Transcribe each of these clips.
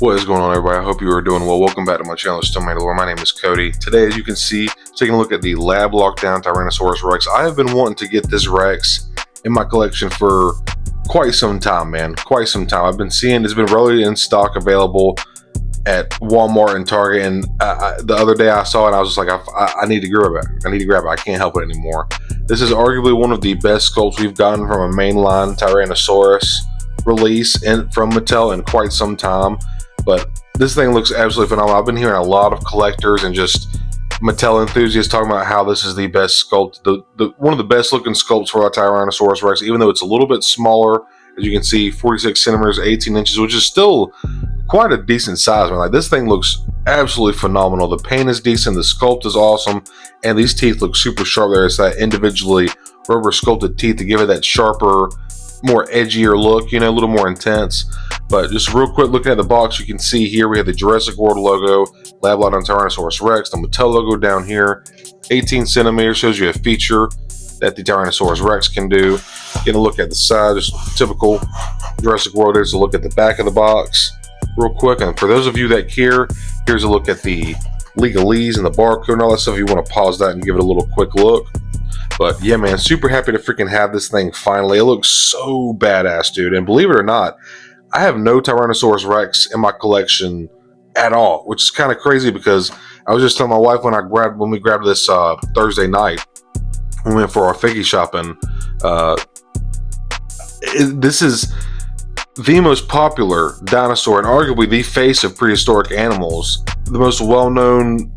What is going on, everybody? I hope you are doing well. Welcome back to my channel, Still Mandalorian. My name is Cody. Today, as you can see, taking a look at the lab lockdown Tyrannosaurus Rex. I have been wanting to get this Rex in my collection for quite some time, man. Quite some time. I've been seeing it's been really in stock, available at Walmart and Target. And the other day I saw it, I was just like, I need to grab it. I need to grab it. I can't help it anymore. This is arguably one of the best sculpts we've gotten from a mainline Tyrannosaurus release from Mattel in quite some time. But this thing looks absolutely phenomenal. I've been hearing a lot of collectors and just Mattel enthusiasts talking about how this is the best sculpt, one of the best looking sculpts for a Tyrannosaurus Rex, even though it's a little bit smaller. As you can see, 46 centimeters, 18 inches, which is still quite a decent size, man. Like, this thing looks absolutely phenomenal. The paint is decent, the sculpt is awesome, and these teeth look super sharp there. It's that individually rubber sculpted teeth to give it that sharper, more edgier look, you know, a little more intense. But just real quick, looking at the box, you can see here we have the Jurassic World logo, lab lockdown Tyrannosaurus Rex, the Mattel logo down here, 18 centimeters, shows you a feature that the Tyrannosaurus Rex can do. Getting a look at the side, just typical Jurassic World. There's a look at the back of the box real quick. And for those of you that care, here's a look at the legalese and the barcode and all that stuff. If you want to pause that and give it a little quick look. But yeah, man, super happy to freaking have this thing finally. It looks so badass, dude. And believe it or not, I have no Tyrannosaurus Rex in my collection at all, which is kind of crazy because I was just telling my wife when we grabbed this Thursday night, we went for our figgy shopping. This is the most popular dinosaur and arguably the face of prehistoric animals, the most well-known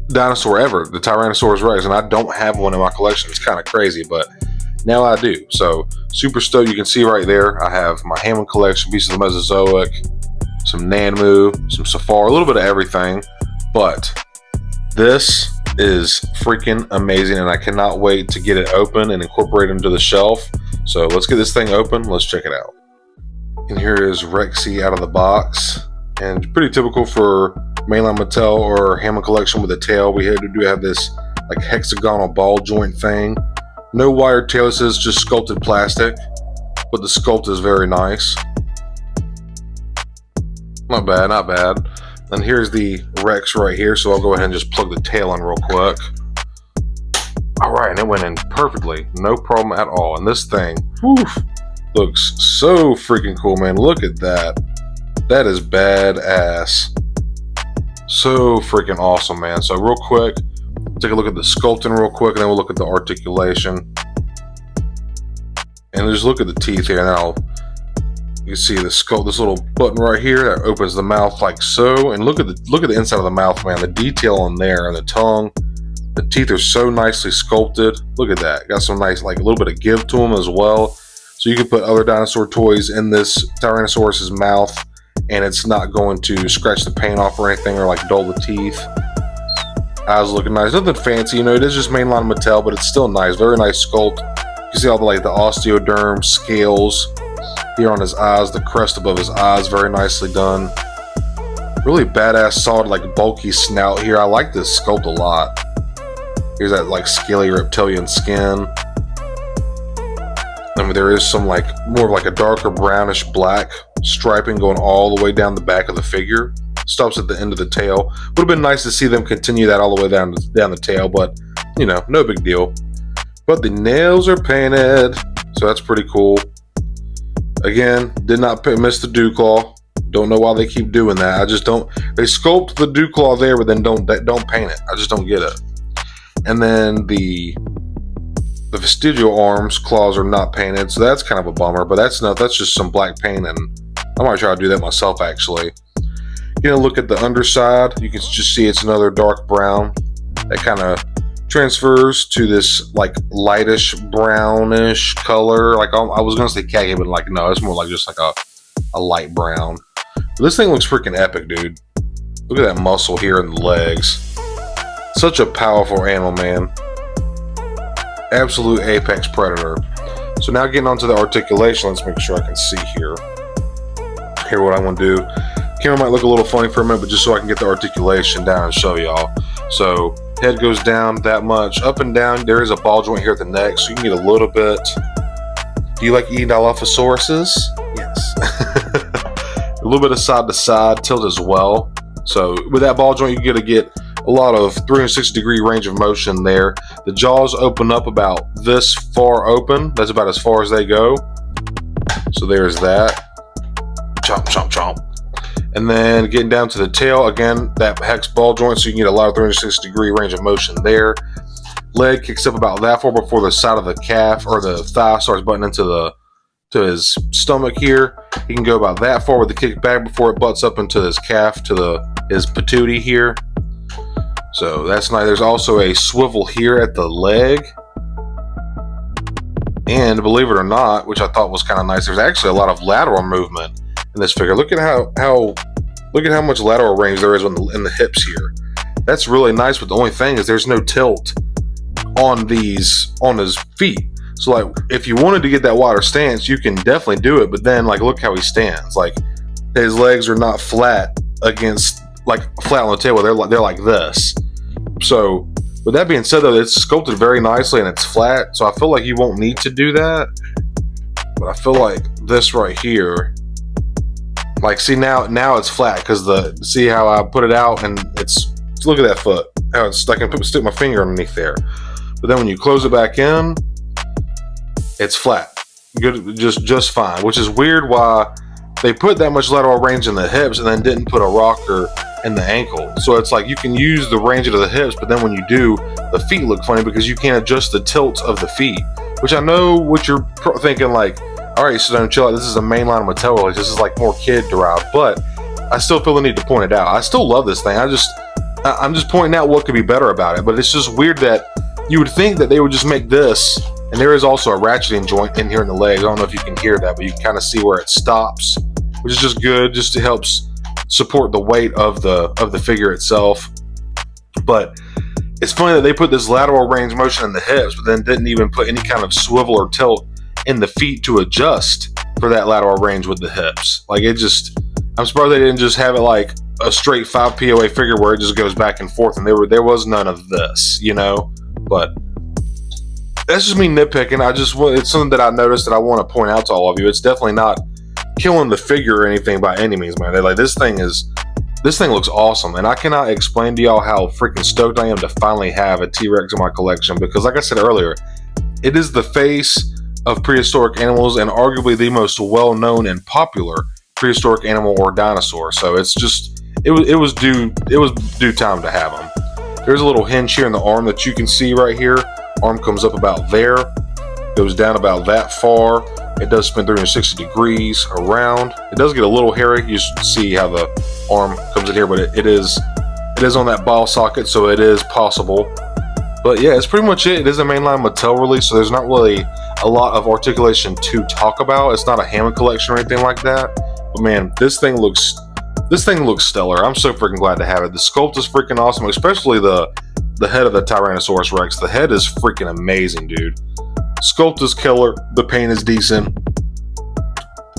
dinosaur ever, the Tyrannosaurus Rex, and I don't have one in my collection. It's kind of crazy, but now I do. So super stoked. You can see right there I have my Hammond collection, pieces of the Mesozoic, some Nanmu, some Safari, a little bit of everything. But this is freaking amazing, and I cannot wait to get it open and incorporate it into the shelf. So let's get this thing open. Let's check it out. And here is Rexy out of the box, and pretty typical for mainline Mattel or Hammond collection with a tail. We do have this like hexagonal ball joint thing. No wire tail, this is just sculpted plastic, but the sculpt is very nice. Not bad, not bad. And here's the Rex right here, so I'll go ahead and just plug the tail in real quick. Alright, and it went in perfectly, no problem at all. And this thing, looks so freaking cool, man. Look at that. That is badass. So freaking awesome, man. So real quick, take a look at the sculpting real quick, and then we'll look at the articulation. And just look at the teeth here. Now you can see the sculpt, this little button right here that opens the mouth like so. And look at the inside of the mouth, man. The detail on there and the tongue. The teeth are so nicely sculpted. Look at that. Got some nice, like a little bit of give to them as well. So you can put other dinosaur toys in this Tyrannosaurus's mouth, and it's not going to scratch the paint off or anything or like dull the teeth. Eyes looking nice. Nothing fancy, you know, it is just mainline Mattel, but it's still nice. Very nice sculpt. You can see all the like the osteoderm scales here on his eyes, the crest above his eyes, very nicely done. Really badass, solid, like bulky snout here. I like this sculpt a lot. Here's that like scaly reptilian skin. I mean, there is some like more of like a darker brownish black striping going all the way down the back of the figure. Stops at the end of the tail. Would have been nice to see them continue that all the way down the tail, but you know, no big deal. But the nails are painted, so that's pretty cool. Again, did not miss the dew claw. Don't know why they keep doing that. I just don't. They sculpt the dew claw there, but then don't paint it. I just don't get it. And then the vestigial arms claws are not painted, so that's kind of a bummer. But that's just some black paint, and I might try to do that myself actually. Getting a look at the underside, you can just see it's another dark brown that kind of transfers to this like lightish brownish color. Like I was gonna say khaki, but like no, it's more like just like a light brown. But this thing looks freaking epic, dude. Look at that muscle here in the legs. Such a powerful animal, man. Absolute apex predator. So now getting onto the articulation, let's make sure I can see here. Here what I want to do. Camera might look a little funny for a minute, but just so I can get the articulation down and show y'all. So head goes down that much, up and down. There is a ball joint here at the neck, so you can get a little bit. Do you like eating Dilophosauruses? Yes. a little bit of side to side tilt as well. So with that ball joint, you're gonna get a lot of 360-degree range of motion there. The jaws open up about this far open. That's about as far as they go. So there's that. Chomp, chomp, chomp. And then getting down to the tail, again, that hex ball joint, so you can get a lot of 360-degree range of motion there. Leg kicks up about that far before the side of the calf or the thigh starts butting into his stomach here. He can go about that far with the kick back before it butts up into his calf to his patootie here. So that's nice. There's also a swivel here at the leg. And believe it or not, which I thought was kind of nice, there's actually a lot of lateral movement in this figure. Look at how much lateral range there is in the hips here. That's really nice, but the only thing is there's no tilt on his feet. So like if you wanted to get that wider stance, you can definitely do it, but then like look how he stands. Like his legs are not flat against, like flat on the table. They're like this. So with that being said, though, it's sculpted very nicely and it's flat, so I feel like you won't need to do that. But I feel like this right here, like see now it's flat because see how I put it out and it's look at that foot, how it's, I can stick my finger underneath there. But then when you close it back in, it's flat, good, just fine. Which is weird why they put that much lateral range in the hips and then didn't put a rocker in the ankle. So it's like you can use the range of the hips, but then when you do, the feet look funny because you can't adjust the tilt of the feet. Which I know what you're thinking, like, all right, so don't chill out. This is a mainline Mattel release. This is like more kid derived, but I still feel the need to point it out. I still love this thing. I'm just pointing out what could be better about it. But it's just weird that you would think that they would just make this. And there is also a ratcheting joint in here in the legs. I don't know if you can hear that, but you can kind of see where it stops, which is just good, just to help support the weight of the figure itself. But it's funny that they put this lateral range motion in the hips, but then didn't even put any kind of swivel or tilt in the feet to adjust for that lateral range with the hips. Like it just, I'm surprised they didn't just have it like a straight 5 POA figure where it just goes back and forth, and there was none of this, you know. But that's just me nitpicking. It's something that I noticed that I want to point out to all of you. It's definitely not killing the figure or anything by any means, man. They're like, this thing looks awesome, and I cannot explain to y'all how freaking stoked I am to finally have a T-Rex in my collection, because like I said earlier, it is the face of prehistoric animals and arguably the most well-known and popular prehistoric animal or dinosaur. So it's just, it was due time to have them. There's a little hinge here in the arm that you can see right here. Arm comes up about there, goes down about that far. It does spin 360 degrees around. It does get a little hairy. You should see how the arm comes in here, but it is on that ball socket, so it is possible. But yeah, it's pretty much it. It is a mainline Mattel release, so there's not really a lot of articulation to talk about. It's not a Hammond collection or anything like that. But man, this thing looks stellar. I'm so freaking glad to have it. The sculpt is freaking awesome, especially the head of the Tyrannosaurus Rex. The head is freaking amazing, dude. Sculpt is killer. The paint is decent.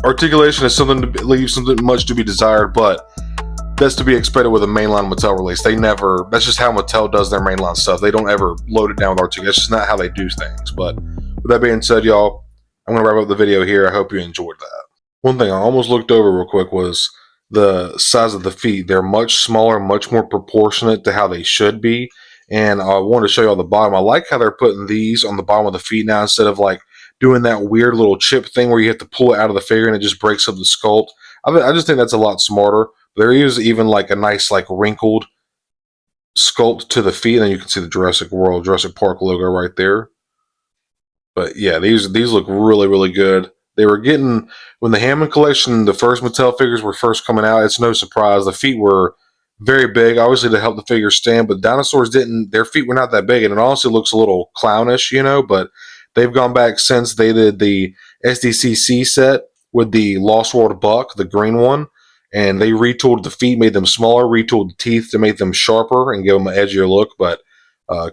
Articulation is something to leave something much to be desired, but that's to be expected with a mainline Mattel release. That's just how Mattel does their mainline stuff. They don't ever load it down with articulation. That's just not how they do things. But with that being said, y'all, I'm going to wrap up the video here. I hope you enjoyed that. One thing I almost looked over real quick was the size of the feet. They're much smaller, much more proportionate to how they should be. And I wanted to show you on the bottom. I like how they're putting these on the bottom of the feet now instead of like doing that weird little chip thing where you have to pull it out of the figure and it just breaks up the sculpt. I just think that's a lot smarter. There is even like a nice like wrinkled sculpt to the feet, and then you can see the Jurassic Park logo right there. But yeah, these look really, really good. They were getting, when the Hammond collection, the first Mattel figures were first coming out, it's no surprise. The feet were very big, obviously to help the figure stand, but dinosaurs their feet were not that big, and it honestly looks a little clownish, you know, but they've gone back since they did the SDCC set with the Lost World Buck, the green one, and they retooled the feet, made them smaller, retooled the teeth to make them sharper and give them an edgier look. But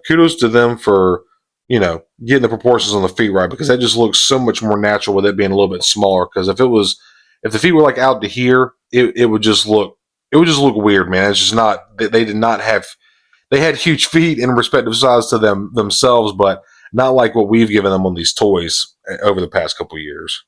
kudos to them for, you know, getting the proportions on the feet right, because that just looks so much more natural with it being a little bit smaller. Because if the feet were like out to here, it would just look weird, man. It's just not, they had huge feet in respective size to themselves, but not like what we've given them on these toys over the past couple years.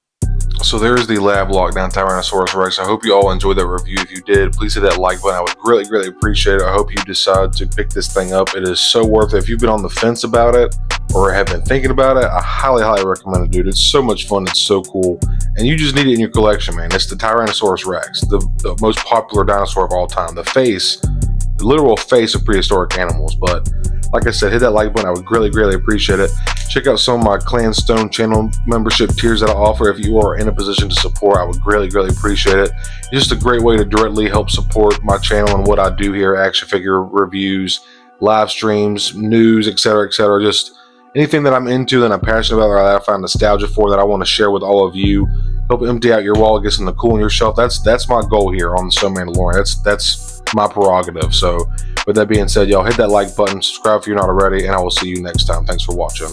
So there's the lab lockdown Tyrannosaurus Rex. I hope you all enjoyed that review. If you did, please hit that like button. I would greatly appreciate it. I hope you decide to pick this thing up. It is so worth it. If you've been on the fence about it or have been thinking about it, I highly recommend it, dude. It's so much fun. It's so cool. And you just need it in your collection, man. It's the Tyrannosaurus Rex, the most popular dinosaur of all time. The literal face of prehistoric animals. But like I said, hit that like button. I would greatly appreciate it. Check out some of my Clan Stone channel membership tiers that I offer. If you are in a position to support, I would greatly appreciate it. It's just a great way to directly help support my channel and what I do here: action figure reviews, live streams, news, etc. Just anything that I'm into, that I'm passionate about, or that I find nostalgia for, that I want to share with all of you. Help empty out your wallet, get something cool on your shelf. That's my goal here on So Mandalorian. That's my prerogative. So with that being said, y'all, hit that like button, subscribe if you're not already, and I will see you next time. Thanks for watching.